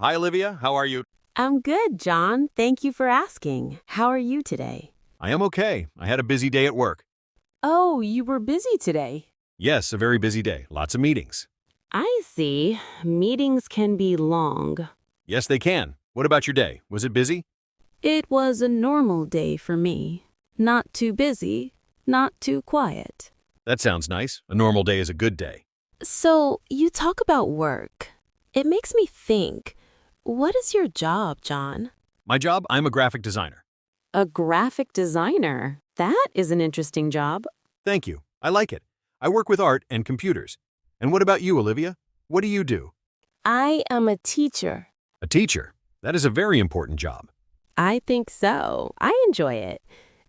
Hi, Olivia. How are you? I'm good, John. Thank you for asking. How are you today? I am okay. I had a busy day at work. Oh, you were busy today. Yes, a very busy day. Lots of meetings. I see. Meetings can be long. Yes, they can. What about your day? Was it busy? It was a normal day for me. Not too busy, not too quiet. That sounds nice. A normal day is a good day. So, you talk about work. It makes me think, what is your job, John? My job, I'm a graphic designer. A graphic designer. That is an interesting job. Thank you. I like it. I work with art and computers. And what about you, Olivia? What do you do? I am a teacher. A teacher. That is a very important job. I think so. I enjoy it.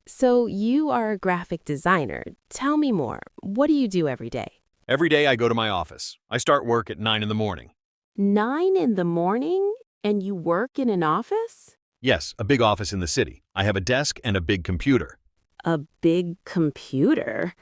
So you are a graphic designer. Tell me more. What do you do every day? Every day I go to my office. I start work at 9 in the morning. 9 in the morning? And you work in an office? Yes, a big office in the city. I have a desk and a big computer. A big computer?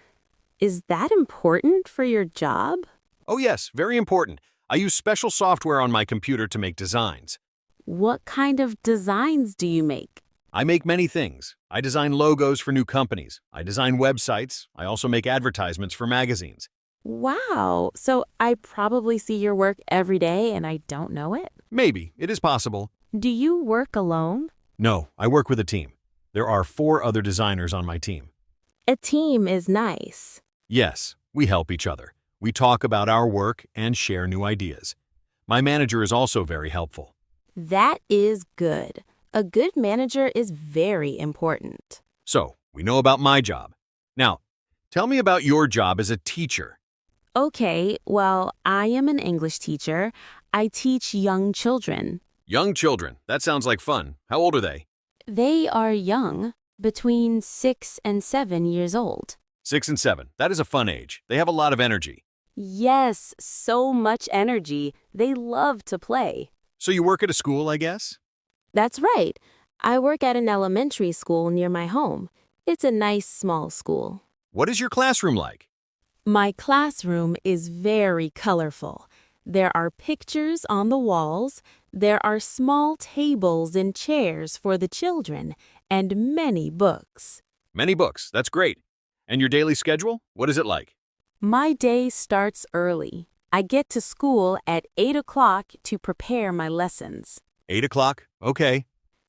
Is that important for your job? Oh yes, very important. I use special software on my computer to make designs. What kind of designs do you make? I make many things. I design logos for new companies. I design websites. I also make advertisements for magazines. Wow. So I probably see your work every day and I don't know it? Maybe, it is possible. Do you work alone? No, I work with a team. There are 4 other designers on my team. A team is nice. Yes, we help each other. We talk about our work and share new ideas. My manager is also very helpful. That is good. A good manager is very important. So, we know about my job. Now, tell me about your job as a teacher. Okay, well, I am an English teacher. I teach young children. Young children, that sounds like fun. How old are they? They are young, between 6 and 7 years old. 6 and 7. That is a fun age. They have a lot of energy. Yes, so much energy. They love to play. So you work at a school, I guess? That's right. I work at an elementary school near my home. It's a nice small school. What is your classroom like? My classroom is very colorful. There are pictures on the walls, there are small tables and chairs for the children, and many books. Many books. That's great. And your daily schedule? What is it like? My day starts early. I get to school at 8 o'clock to prepare my lessons. 8 o'clock? Okay.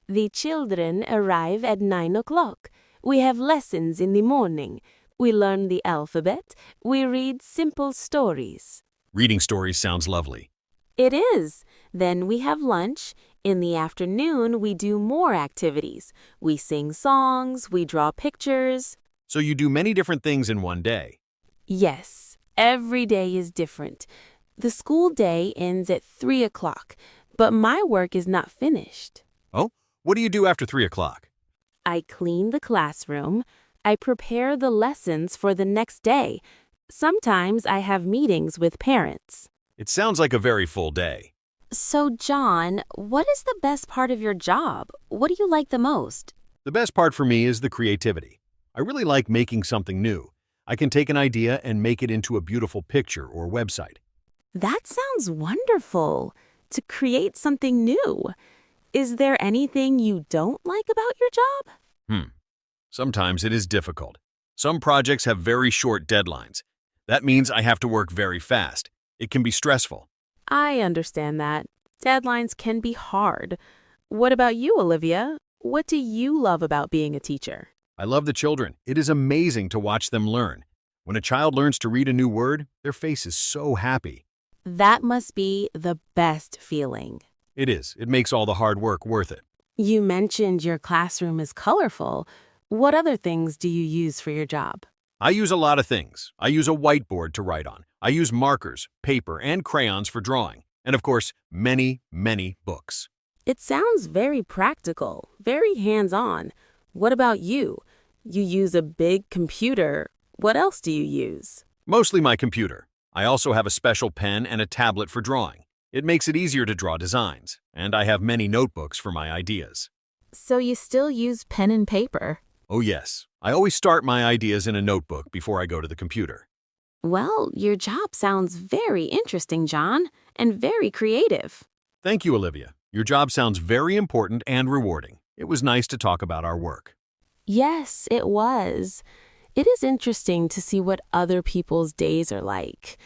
The children arrive at 9 o'clock. We have lessons in the morning. We learn the alphabet. We read simple stories. Reading stories sounds lovely. It is. Then we have lunch. In the afternoon, we do more activities. We sing songs, we draw pictures. So you do many different things in one day. Yes, every day is different. The school day ends at 3 o'clock, but my work is not finished. Oh? What do you do after 3 o'clock? I clean the classroom. I prepare the lessons for the next day. Sometimes I have meetings with parents. It sounds like a very full day. So, John, what is the best part of your job? What do you like the most? The best part for me is the creativity. I really like making something new. I can take an idea and make it into a beautiful picture or website. That sounds wonderful. To create something new. Is there anything you don't like about your job? Sometimes it is difficult. Some projects have very short deadlines. That means I have to work very fast. It can be stressful. I understand that. Deadlines can be hard. What about you, Olivia? What do you love about being a teacher? I love the children. It is amazing to watch them learn. When a child learns to read a new word, their face is so happy. That must be the best feeling. It is. It makes all the hard work worth it. You mentioned your classroom is colorful. What other things do you use for your job? I use a lot of things. I use a whiteboard to write on. I use markers, paper, and crayons for drawing. And of course, many, many books. It sounds very practical, very hands-on. What about you? You use a big computer. What else do you use? Mostly my computer. I also have a special pen and a tablet for drawing. It makes it easier to draw designs, and I have many notebooks for my ideas. So you still use pen and paper? Oh yes, I always start my ideas in a notebook before I go to the computer. Well, your job sounds very interesting, John, and very creative. Thank you, Olivia. Your job sounds very important and rewarding. It was nice to talk about our work. Yes, it was. It is interesting to see what other people's days are like.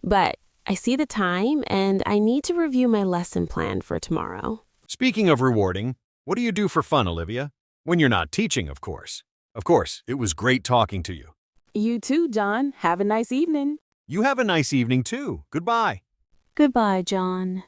But I see the time and I need to review my lesson plan for tomorrow. Speaking of rewarding, what do you do for fun, Olivia? When you're not teaching, of course. Of course, it was great talking to you. You too, John. Have a nice evening. You have a nice evening too. Goodbye. Goodbye, John.